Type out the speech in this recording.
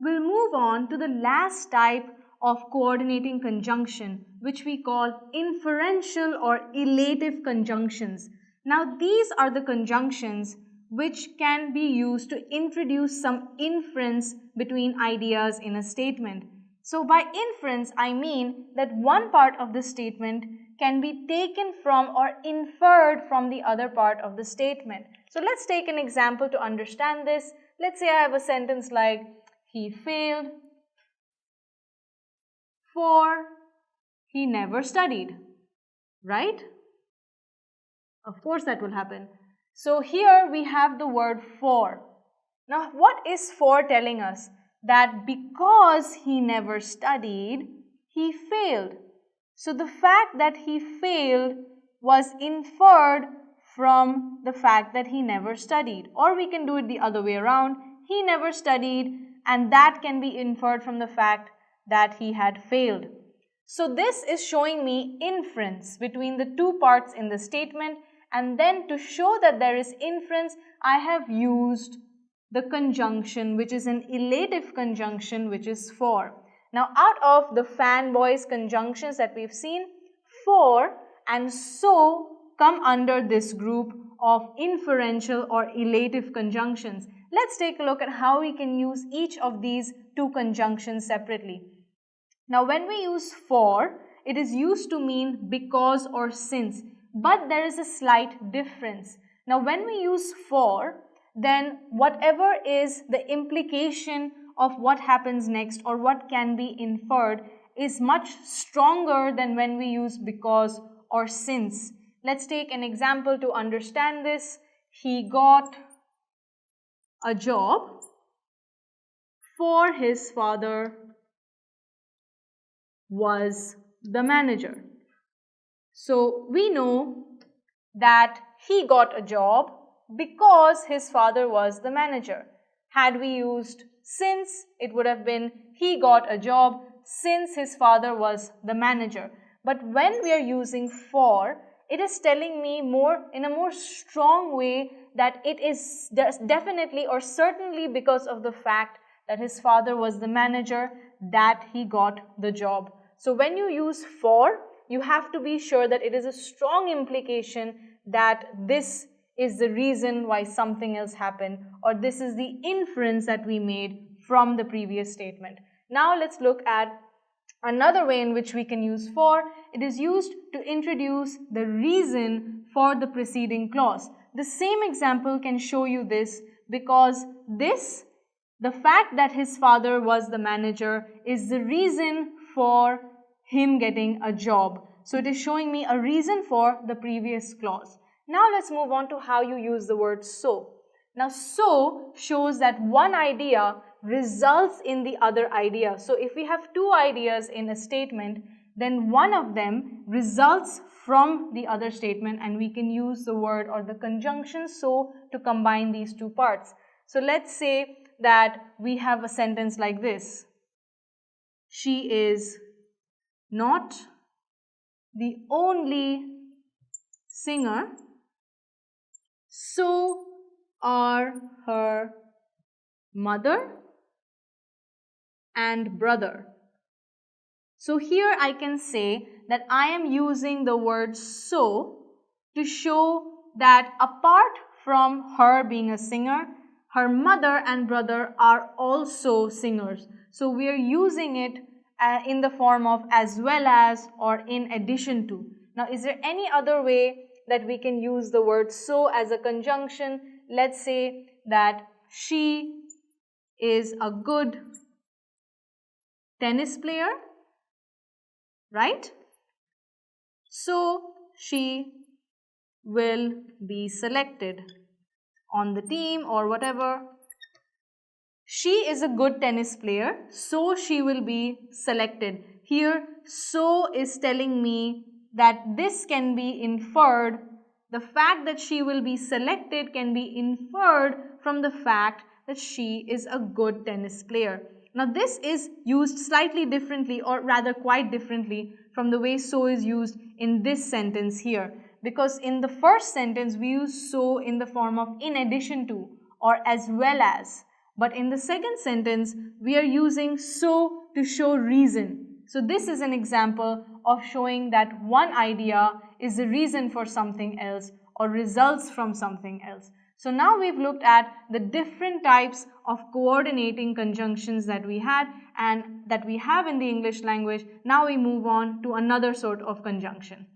We'll move on to the last type of coordinating conjunction, which we call inferential or illative conjunctions. Now, these are the conjunctions which can be used to introduce some inference between ideas in a statement. So, by inference, I mean that one part of the statement can be taken from or inferred from the other part of the statement. So, let's take an example to understand this. Let's say I have a sentence like, he failed, for he never studied, right? Of course that will happen. So here we have the word for. Now what is for telling us? That because he never studied, he failed. So the fact that he failed was inferred from the fact that he never studied. Or we can do it the other way around. He never studied, and that can be inferred from the fact that he had failed. So this is showing me inference between the two parts in the statement, and then to show that there is inference, I have used the conjunction which is an illative conjunction, which is for. Now out of the fanboys conjunctions that we've seen, for and so come under this group of inferential or illative conjunctions. Let's take a look at how we can use each of these two conjunctions separately. Now when we use for, it is used to mean because or since, but there is a slight difference. Now when we use for, then whatever is the implication of what happens next or what can be inferred is much stronger than when we use because or since. Let's take an example to understand this. He got a job, for his father was the manager. So we know that he got a job because his father was the manager. Had we used since, it would have been he got a job since his father was the manager. But when we are using for, it is telling me in a more strong way that it is definitely or certainly because of the fact that his father was the manager that he got the job. So when you use for, you have to be sure that it is a strong implication that this is the reason why something else happened, or this is the inference that we made from the previous statement. Now let's look at another way in which we can use for. It is used to introduce the reason for the preceding clause. The same example can show you this, because the fact that his father was the manager is the reason for him getting a job. So it is showing me a reason for the previous clause. Now let's move on to how you use the word so. Now so shows that one idea results in the other idea. So if we have two ideas in a statement, then one of them results from the other statement, and we can use the word or the conjunction so to combine these two parts. So let's say that we have a sentence like this. She is not the only singer, so are her mother and brother. So here I can say that I am using the word so to show that apart from her being a singer, her mother and brother are also singers. So we are using it in the form of as well as or in addition to. Now is there any other way that we can use the word so as a conjunction? Let's say that she is a good tennis player, right? So she will be selected on the team or whatever. She is a good tennis player, so she will be selected. Here, so is telling me that this can be inferred. The fact that she will be selected can be inferred from the fact that she is a good tennis player. Now this is used slightly differently, or rather quite differently from the way so is used in this sentence here. Because in the first sentence we use so in the form of in addition to or as well as. But in the second sentence, we are using so to show reason. So this is an example of showing that one idea is the reason for something else or results from something else. So now we've looked at the different types of coordinating conjunctions that we had and that we have in the English language. Now we move on to another sort of conjunction.